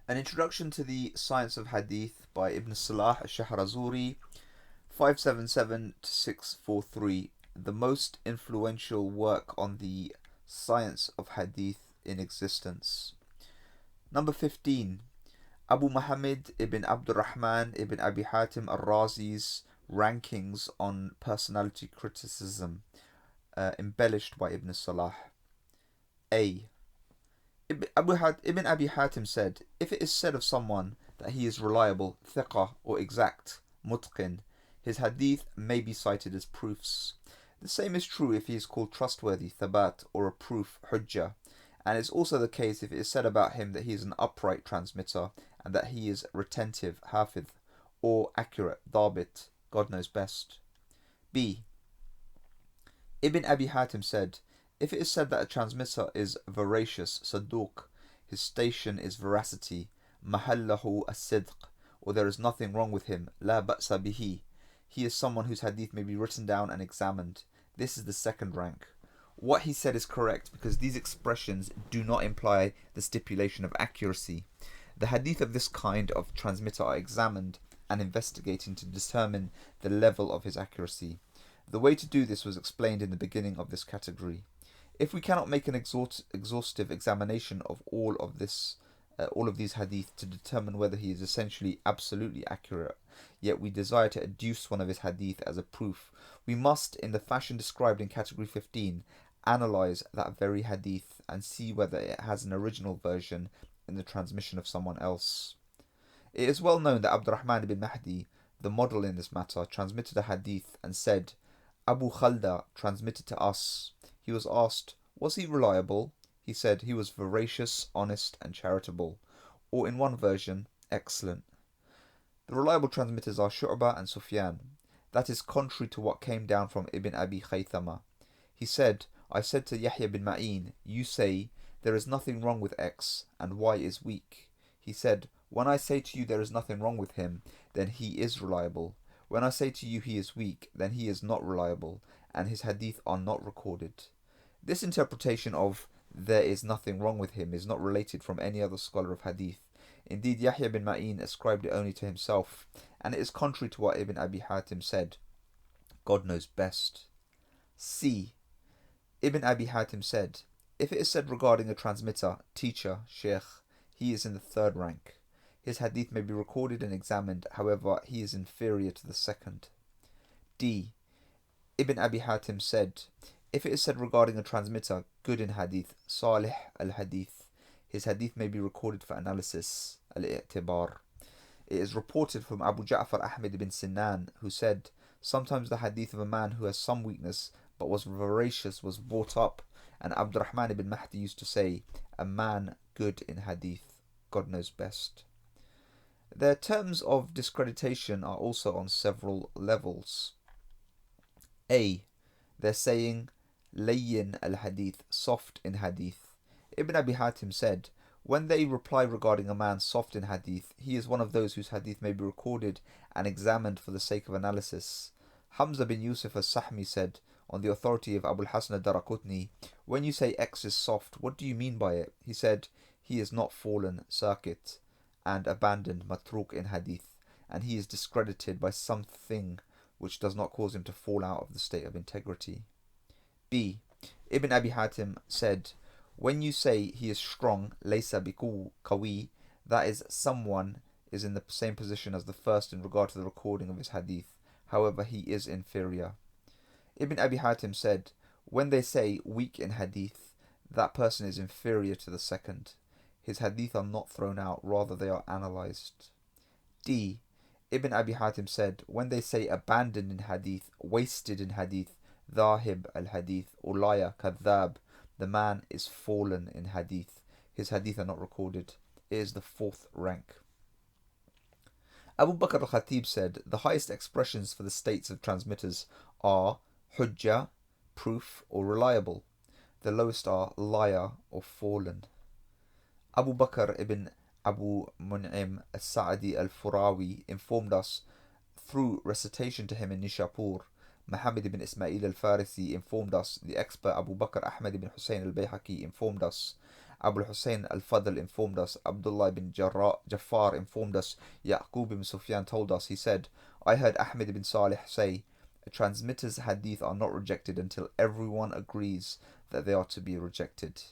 An Introduction to the Science of Hadith by Ibn Salah al-Shahrazuri, 577 to 643, the most influential work on the Science of Hadith in existence. Number 15. Abu Muhammad ibn Abdurrahman ibn Abi Hatim al-Razi's rankings on personality criticism, embellished by Ibn Salah. A. Ibn Abi Hatim said, if it is said of someone that he is reliable, thiqah, or exact, mutqin, his hadith may be cited as proofs. The same is true if he is called trustworthy, thabat, or a proof, hujjah, and it's also the case if it is said about him that he is an upright transmitter and that he is retentive, hafidh, or accurate, dhabit, God knows best. B. Ibn Abi Hatim said, if it is said that a transmitter is veracious, saduq, his station is veracity, mahallahu as-sidq, or there is nothing wrong with him, la ba'sa bihi, he is someone whose hadith may be written down and examined. This is the second rank. What he said is correct because these expressions do not imply the stipulation of accuracy. The hadith of this kind of transmitter are examined and investigated to determine the level of his accuracy. The way to do this was explained in the beginning of this category. If we cannot make an exhaustive examination of all of these hadith to determine whether he is essentially absolutely accurate, yet we desire to adduce one of his hadith as a proof, we must, in the fashion described in category 15, analyze that very hadith and see whether it has an original version in the transmission of someone else. It is well known that Abdurrahman ibn Mahdi, the model in this matter, transmitted a hadith and said, Abu Khalda transmitted to us. He was asked, was he reliable? He said he was veracious, honest, and charitable, or in one version, excellent. The reliable transmitters are Shu'bah and Sufyan. That is contrary to what came down from Ibn Abi Khaythama. He said, I said to Yahya bin Ma'in, you say, there is nothing wrong with X, and Y is weak. He said, when I say to you there is nothing wrong with him, then he is reliable. When I say to you he is weak, then he is not reliable, and his hadith are not recorded. This interpretation of there is nothing wrong with him is not related from any other scholar of hadith. Indeed, Yahya bin Ma'in ascribed it only to himself, and it is contrary to what Ibn Abi Hatim said. God knows best. C. Ibn Abi Hatim said, if it is said regarding a transmitter, teacher, sheikh, he is in the third rank. His hadith may be recorded and examined, however, he is inferior to the second. D. Ibn Abi Hatim said, if it is said regarding a transmitter, good in hadith, salih al-hadīth, his hadith may be recorded for analysis, al-i'tibar. It is reported from Abu Ja'far Ahmed ibn Sinan, who said, sometimes the hadith of a man who has some weakness but was veracious was brought up, and Abdurrahman ibn Mahdi used to say, a man good in hadith, God knows best. Their terms of discreditation are also on several levels. A. They're saying, layyin al-hadith, soft in hadith. Ibn Abi Hatim said, when they reply regarding a man soft in hadith, he is one of those whose hadith may be recorded and examined for the sake of analysis. Hamza bin Yusuf al-Sahmi said, on the authority of Abu al-Hasan al-Daraqutni, when you say X is soft, what do you mean by it? He said, he is not fallen, circuit, and abandoned, matruk in hadith, and he is discredited by something which does not cause him to fall out of the state of integrity. B. Ibn Abi Hatim said, when you say he is strong, laysa biku qawi, that is, someone is in the same position as the first in regard to the recording of his hadith, however he is inferior. Ibn Abi Hatim said, when they say weak in hadith, that person is inferior to the second. His hadith are not thrown out, rather they are analysed. D. Ibn Abi Hatim said, when they say abandoned in hadith, wasted in hadith, dhahib al-hadith, or liar, kadhab, the man is fallen in hadith. His hadith are not recorded. It is the fourth rank. Abu Bakr al-Khatib said, the highest expressions for the states of transmitters are hujjah, proof, or reliable. The lowest are liar or fallen. Abu Bakr ibn Abu Mun'im al-Sa'di al-Furawi informed us through recitation to him in Nishapur. Muhammad ibn Ismail al-Farisi informed us. The expert Abu Bakr Ahmad ibn Hussein al-Bayhaqi informed us. Abu Hussein al-Fadl informed us, Abdullah ibn Jaffar informed us, Yaqub ibn Sufyan told us, he said, I heard Ahmed ibn Salih say, a transmitter's hadith are not rejected until everyone agrees that they are to be rejected.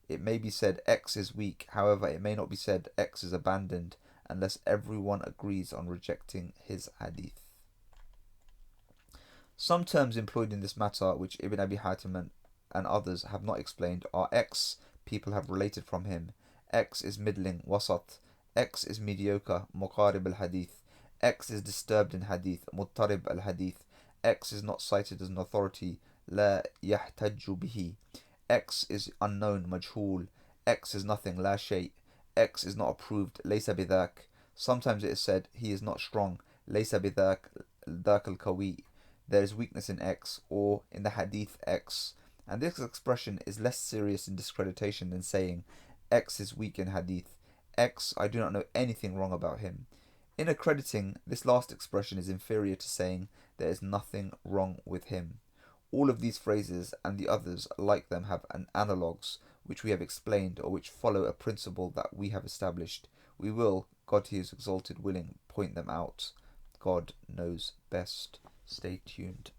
It may be said X is weak, however it may not be said X is abandoned unless everyone agrees on rejecting his hadith. Some terms employed in this matter which Ibn Abi Hatim and others have not explained are X, people have related from him, X is middling, wasat, X is mediocre, muqarib al-hadith, X is disturbed in hadith, muttarib al-hadith, X is not cited as an authority, la yahtajju bihi, X is unknown, majhul, X is nothing, la shay, X is not approved, laysa bidhak. Sometimes it is said he is not strong, laysa bidhak, dhak al-kawi. There is weakness in X, or in the hadith X, and this expression is less serious in discreditation than saying X is weak in hadith, X I do not know anything wrong about him. In accrediting, this last expression is inferior to saying there is nothing wrong with him. All of these phrases and the others like them have an analogues which we have explained or which follow a principle that we have established. We will, God He is exalted willing, point them out. God knows best. Stay tuned.